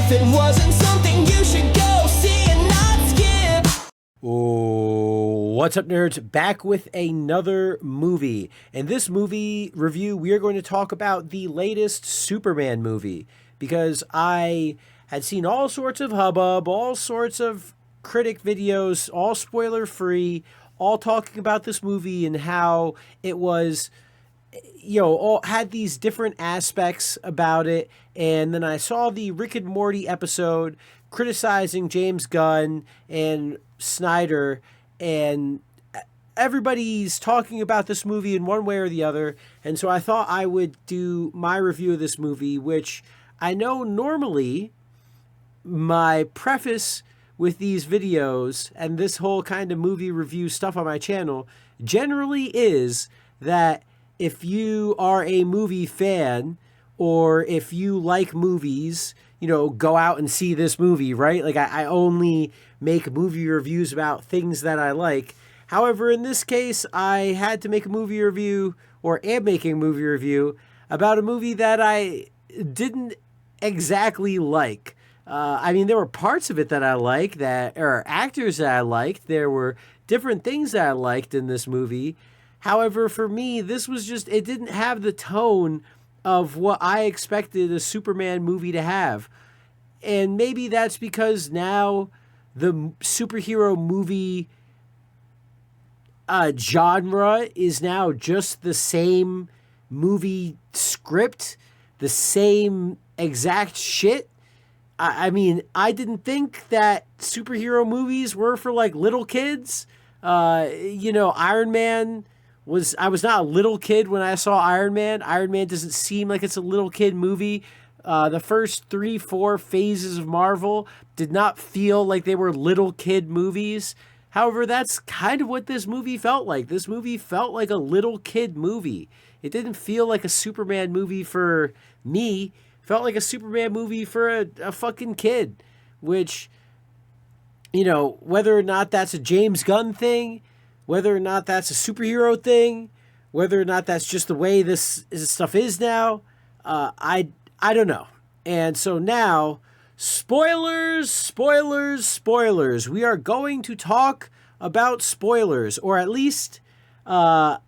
if it wasn't something you should go see and not skip. What's up, nerds? Back with another movie. In this movie review, we are going to talk about the latest Superman movie, because I had seen all sorts of hubbub, all sorts of critic videos, all spoiler-free, all talking about this movie and how it was, all had these different aspects about it. And then I saw the Rick and Morty episode criticizing James Gunn and Snyder, and everybody's talking about this movie in one way or the other. And so I thought I would do my review of this movie, which I know normally my preface with these videos and this whole kind of movie review stuff on my channel generally is that if you are a movie fan or if you like movies, go out and see this movie, right? Like I only make movie reviews about things that I like. However, in this case, I had to make a movie review, or am making a movie review, about a movie that I didn't exactly like. There were parts of it that I liked, or actors that I liked. There were different things that I liked in this movie. However, for me, this was just, it didn't have the tone of what I expected a Superman movie to have. And maybe that's because now the superhero movie genre is now just the same movie script, the same exact shit. I didn't think that superhero movies were for like little kids. Iron Man I was not a little kid when I saw Iron Man. Iron Man doesn't seem like it's a little kid movie. The first 3-4 phases of Marvel did not feel like they were little kid movies. However, that's kind of what this movie felt like. This movie felt like a little kid movie. It didn't feel like a Superman movie for me. Felt like a Superman movie for a fucking kid, which, whether or not that's a James Gunn thing, whether or not that's a superhero thing, whether or not that's just the way this stuff is now, I don't know. And so now, spoilers. We are going to talk about spoilers, or at least I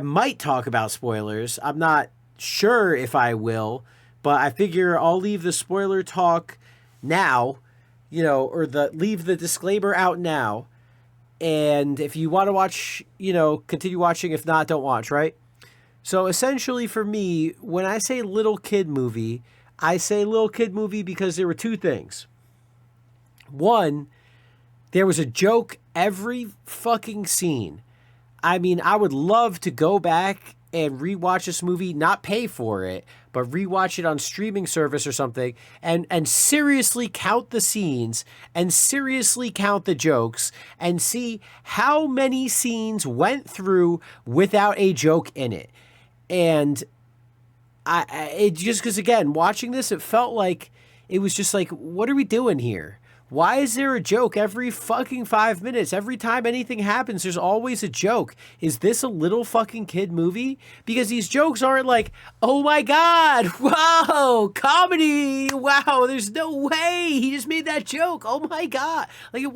might talk about spoilers. I'm not sure if I will. But I figure I'll leave the spoiler talk now, or leave the disclaimer out now. And if you want to watch, continue watching. If not, don't watch, right? So essentially for me, when I say little kid movie, I say little kid movie because there were two things. One, there was a joke every fucking scene. I would love to go back and rewatch this movie, not pay for it, but rewatch it on streaming service or something, and seriously count the scenes and seriously count the jokes and see how many scenes went through without a joke in it. And it just, because again, watching this, it felt like it was just like, what are we doing here? Why is there a joke every fucking 5 minutes? Every time anything happens, there's always a joke. Is this a little fucking kid movie? Because these jokes aren't like, oh my God, wow, comedy, wow, there's no way he just made that joke. Oh my God. Like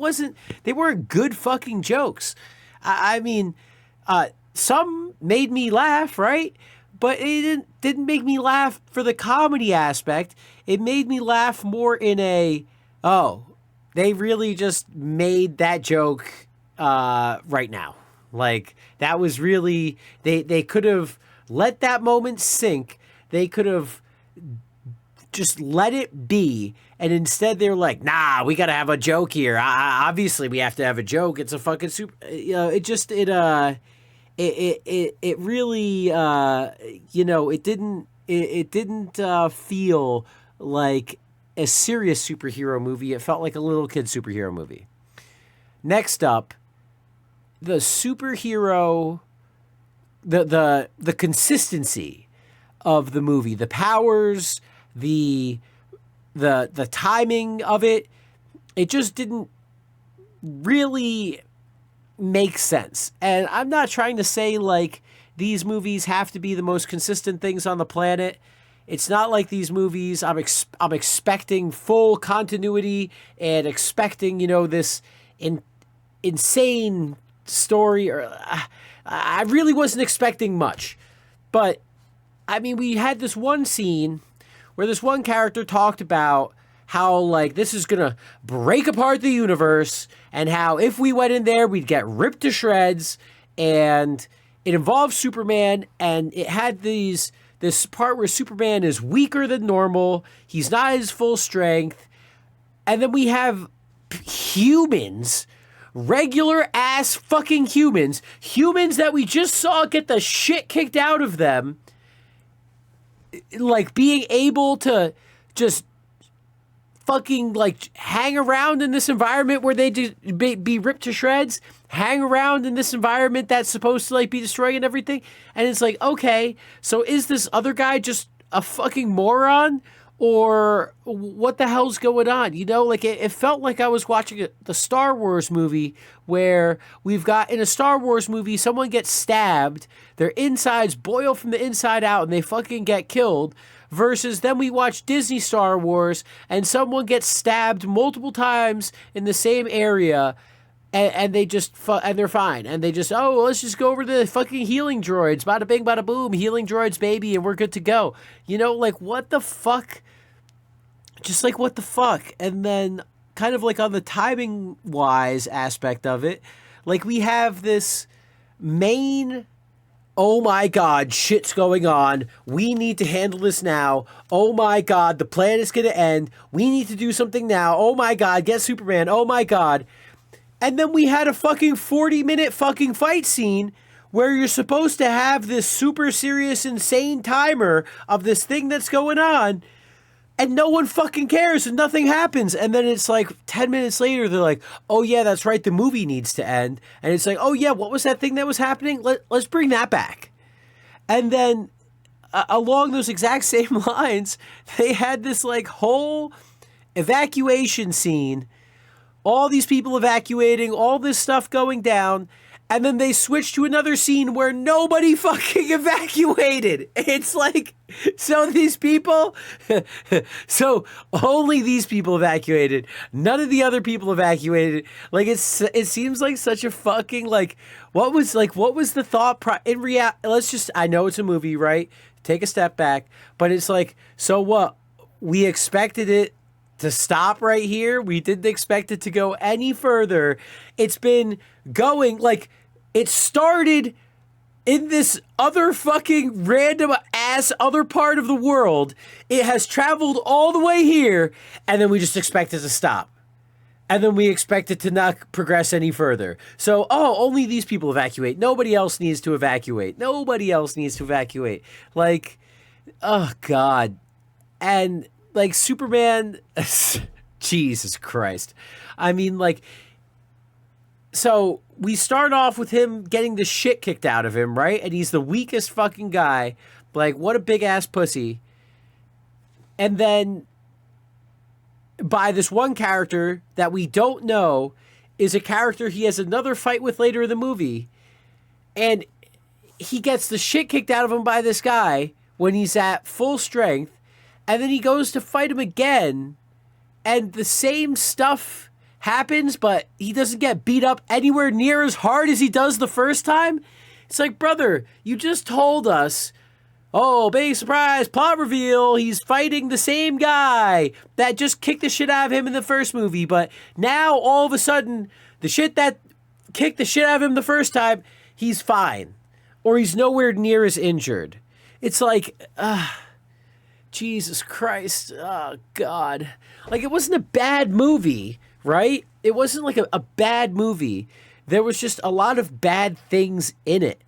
they weren't good fucking jokes. Some made me laugh, right? But it didn't make me laugh for the comedy aspect. It made me laugh more in they really just made that joke right now. Like, that was really, they could have let that moment sink. They could have just let it be. And instead they're like, nah, we got to have a joke here. Obviously we have to have a joke. It's a fucking super, it really, it didn't feel like a serious superhero movie. It felt like a little kid superhero movie. Next up, the superhero, the consistency of the movie, the powers, the timing of it, it just didn't really make sense. And I'm not trying to say like these movies have to be the most consistent things on the planet. It's not like these movies. I'm expecting full continuity and expecting, this insane story. Or I really wasn't expecting much. But, I mean, we had this one scene where this one character talked about how, like, this is going to break apart the universe, and how if we went in there, we'd get ripped to shreds, and it involved Superman, and it had this part where Superman is weaker than normal, he's not at his full strength, and then we have humans, regular ass fucking humans that we just saw get the shit kicked out of them, like, being able to just fucking, like, hang around in this environment where they be ripped to shreds, hang around in this environment that's supposed to, like, be destroying everything. And it's like, okay, so is this other guy just a fucking moron? Or what the hell's going on? Like, it felt like I was watching the Star Wars movie, where we've got, in a Star Wars movie, someone gets stabbed, their insides boil from the inside out, and they fucking get killed. Versus then we watch Disney Star Wars, and someone gets stabbed multiple times in the same area, and they just and they're fine, and they just, oh, let's just go over to the fucking healing droids, bada bing bada boom, healing droids baby, and we're good to go. Like, what the fuck? Just like, what the fuck? And then kind of like on the timing wise aspect of it, like, we have this main, oh my God, shit's going on. We need to handle this now. Oh my God, the plan is going to end. We need to do something now. Oh my God, get Superman. Oh my God. And then we had a fucking 40-minute fucking fight scene where you're supposed to have this super serious, insane timer of this thing that's going on, and no one fucking cares and nothing happens. And then it's like 10 minutes later, they're like, oh yeah, that's right, the movie needs to end. And it's like, oh yeah, what was that thing that was happening? Let's bring that back. And then along those exact same lines, they had this, like, whole evacuation scene, all these people evacuating, all this stuff going down, and then they switched to another scene where nobody fucking evacuated. It's like, so these people, so only these people evacuated. None of the other people evacuated. Like, it seems like such a fucking, like, what was the thought in reality? I know it's a movie, right? Take a step back, but it's like, so what? We expected it to stop right here. We didn't expect it to go any further. It's been going, like, it started in this other fucking random ass other part of the world. It has traveled all the way here, and then we just expect it to stop. And then we expect it to not progress any further. So, only these people evacuate. Nobody else needs to evacuate. Nobody else needs to evacuate. Like, oh God. And, like, Superman, Jesus Christ. I mean, like, so we start off with him getting the shit kicked out of him, right? And he's the weakest fucking guy. Like, what a big ass pussy. And then by this one character that we don't know is a character he has another fight with later in the movie. And he gets the shit kicked out of him by this guy when he's at full strength. And then he goes to fight him again, and the same stuff happens, but he doesn't get beat up anywhere near as hard as he does the first time. It's like, brother, you just told us, oh, big surprise, plot reveal, he's fighting the same guy that just kicked the shit out of him in the first movie, but now all of a sudden, the shit that kicked the shit out of him the first time, he's fine. Or he's nowhere near as injured. It's like, Jesus Christ. Oh, God. Like, it wasn't a bad movie, right? It wasn't like a bad movie. There was just a lot of bad things in it.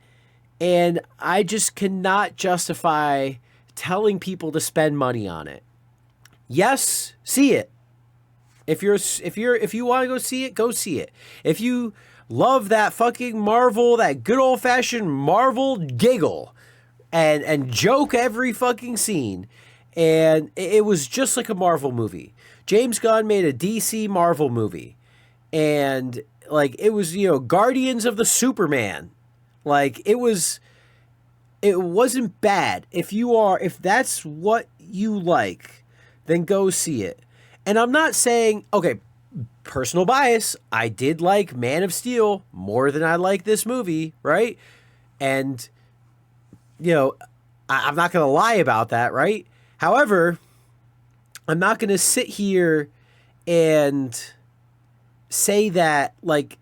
And I just cannot justify telling people to spend money on it. Yes, see it. If you want to go see it, go see it. If you love that fucking Marvel, that good old-fashioned Marvel giggle and joke every fucking scene, and it was just like a Marvel movie. James Gunn made a DC Marvel movie, and, like, it was, Guardians of the Superman. Like, it was it wasn't bad. If that's what you like, then go see it. And I'm not saying, okay, personal bias, I did like Man of Steel more than I like this movie, right? And, you know, I'm not going to lie about that, right? However, I'm not going to sit here and say that, like,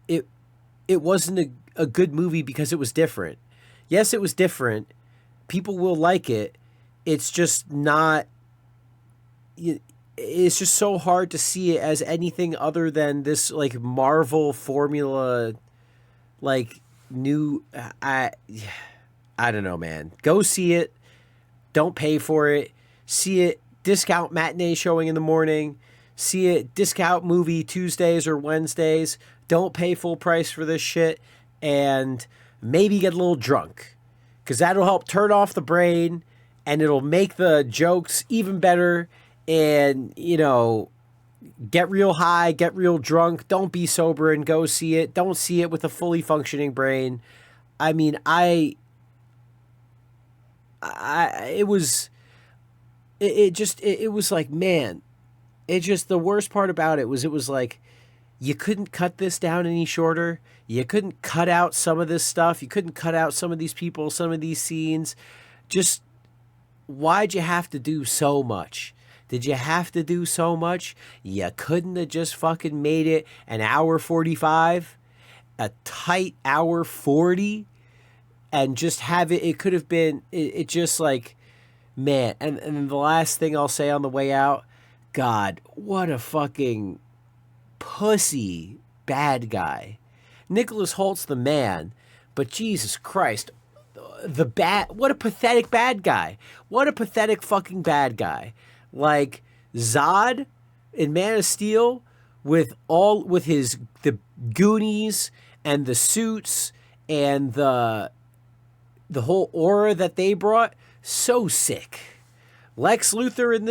it wasn't a good movie because it was different. Yes, it was different. People will like it. It's just not... It's just so hard to see it as anything other than this, like, Marvel formula, like, new... I don't know, man. Go see it. Don't pay for it. See it. Discount matinee showing in the morning. See it. Discount movie Tuesdays or Wednesdays. Don't pay full price for this shit. And maybe get a little drunk, because that'll help turn off the brain, and it'll make the jokes even better. And, you know, get real high, get real drunk. Don't be sober and go see it. Don't see it with a fully functioning brain. I mean, it was like, man, the worst part about it was like, you couldn't cut this down any shorter. You couldn't cut out some of this stuff. You couldn't cut out some of these people, some of these scenes. Just, why'd you have to do so much? Did you have to do so much? You couldn't have just fucking made it an hour 45, a tight hour 40, and just have it. It could have been, it just like, man. And the last thing I'll say on the way out, God, what a fucking pussy bad guy. Nicholas Holt's the man, but Jesus Christ, what a pathetic bad guy. What a pathetic fucking bad guy. Like Zod in Man of Steel with the Goonies and the suits and the whole aura that they brought, so sick. Lex Luthor in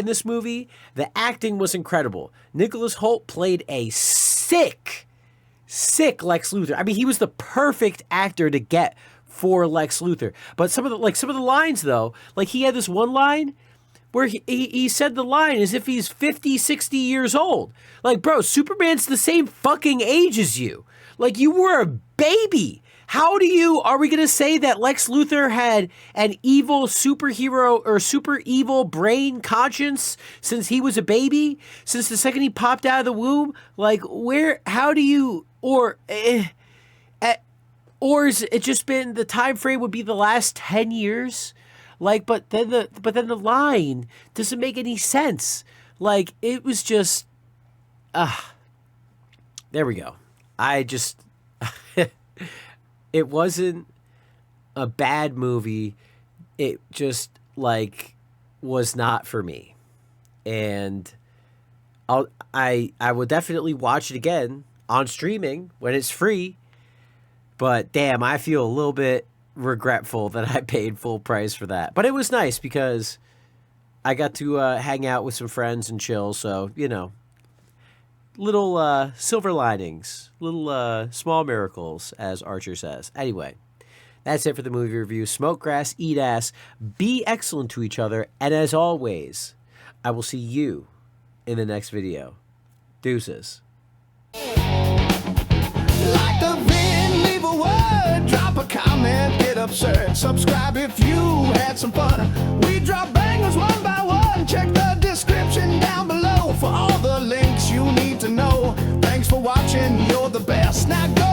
this movie, the acting was incredible. Nicholas Hoult played a sick Lex Luthor. I mean, he was the perfect actor to get for Lex Luthor. But some of the lines though, like he had this one line where he said the line as if he's 50, 60 years old. Like, bro, Superman's the same fucking age as you. Like, you were a baby. Are we going to say that Lex Luthor had an evil superhero or super evil brain conscience since he was a baby? Since the second he popped out of the womb? Like, or is it just been, the time frame would be the last 10 years? Like, but then the line doesn't make any sense. Like, it was just, there we go. It wasn't a bad movie. It just, like, was not for me. And I will definitely watch it again on streaming when it's free. But damn, I feel a little bit regretful that I paid full price for that. But it was nice because I got to hang out with some friends and chill. So, you know, little silver linings, little small miracles, as Archer says. Anyway, that's it for the movie review. Smoke grass, eat ass, be excellent to each other, and as always, I will see you in the next video. Deuces. Like the vid, leave a word, drop a comment, get absurd. Subscribe if you had some fun. We drop bangers one by one. Check the description down below for all the links you need to know. Thanks for watching, you're the best. Now go